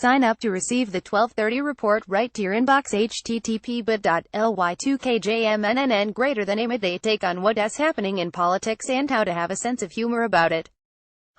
Sign up to receive the 12:30 report right to your inbox. http://bit.ly2kjmnnn greater than aim a day take on what's happening in politics and how to have a sense of humor about it.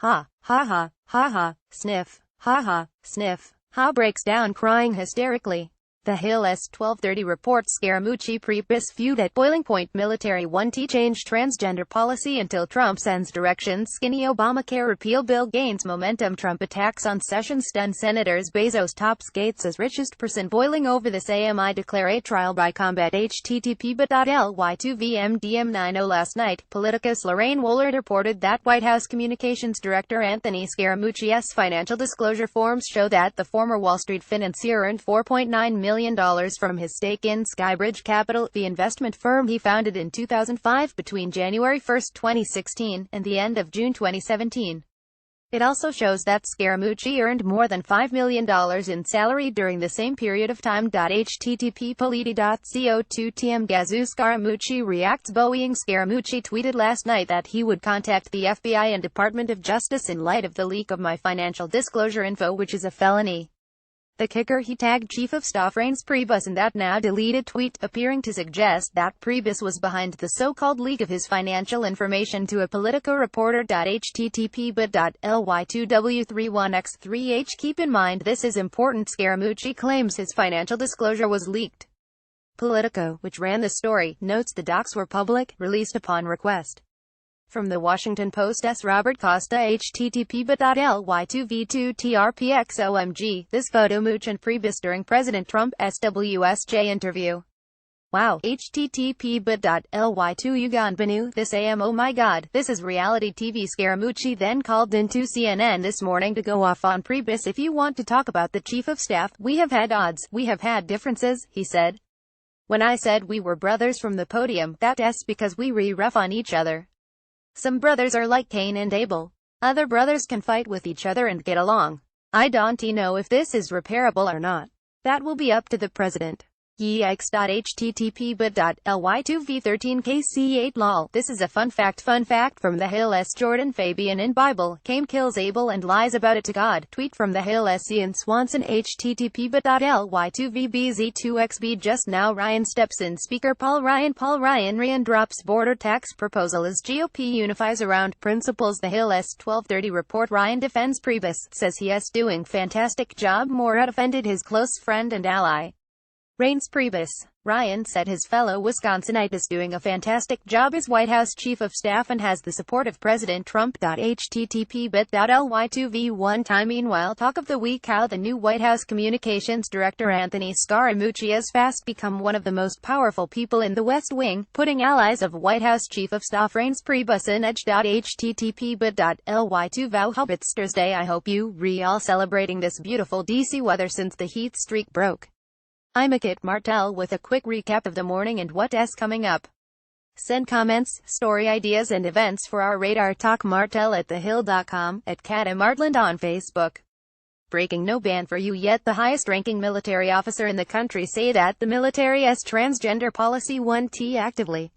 Ha, ha ha, ha ha, sniff, ha ha, sniff, ha breaks down crying hysterically. The Hill's 12:30 report. Scaramucci Priebus feud at boiling point. Military 1T change transgender policy until Trump sends directions. Skinny Obamacare repeal bill gains momentum. Trump attacks on Sessions stun senators. Bezos tops Gates as richest person. Boiling over this AMI declare a trial by combat. http://bit.ly2vmdm90 Last night, Politicus Lorraine Woolard reported that White House Communications Director Anthony Scaramucci's financial disclosure forms show that the former Wall Street financier earned $4.9 million from his stake in Skybridge Capital, the investment firm he founded in 2005 between January 1, 2016, and the end of June 2017. It also shows that Scaramucci earned more than $5 million in salary during the same period of time. http://politi.co2tm Gazoo Scaramucci reacts. Boeing. Scaramucci tweeted last night that he would contact the FBI and Department of Justice in light of the leak of my financial disclosure info, which is a felony. The kicker, he tagged Chief of Staff Reince Priebus in that now-deleted tweet, appearing to suggest that Priebus was behind the so-called leak of his financial information to a Politico reporter. http://bit.ly2w31x3h Keep in mind this is important. Scaramucci claims his financial disclosure was leaked. Politico, which ran the story, notes the docs were public, released upon request. From the Washington Post. Robert Costa. http://bit.ly2v2trpxomg This photo. Mooch and Priebus during President Trump's WSJ interview. Wow. http://bit.ly2uganbanu This am. Oh my god, this is reality TV. Scaramucci then called into CNN this morning to go off on Priebus. If you want to talk about the Chief of Staff, we have had odds, we have had differences, he said. When I said we were brothers from the podium, that's because we re-ref on each other. Some brothers are like Cain and Abel. Other brothers can fight with each other and get along. I don't know if this is repairable or not. That will be up to the president. Yikes. http://bit.ly2v13kc8 lol This is a fun fact from the Hill's Jordan Fabian in Bible. Cain kills Abel and lies about it to God. Tweet from the Hill's Ian Swanson. http://bit.ly2vbz2xb Just now Ryan steps in. Speaker Paul Ryan drops border tax proposal as GOP unifies around principles. The Hill's 12:30 report. Ryan defends Priebus, says he is doing fantastic job. Morat offended his close friend and ally Reince Priebus. Ryan said his fellow Wisconsinite is doing a fantastic job as White House Chief of Staff and has the support of President Trump. http://bit.ly2v1 time. Meanwhile, talk of the week, how the new White House Communications Director Anthony Scaramucci has fast become one of the most powerful people in the West Wing, putting allies of White House Chief of Staff Reince Priebus in edge. http://bit.ly2v It's Thursday. I hope you all celebrating this beautiful DC weather since the heat streak broke. I'm Kit Martell with a quick recap of the morning and what's coming up. Send comments, story ideas and events for our radar. Talk Martell at thehill.com, at Kata Martland on Facebook. Breaking: no ban for you yet. The highest-ranking military officer in the country say that the military's transgender policy 1T actively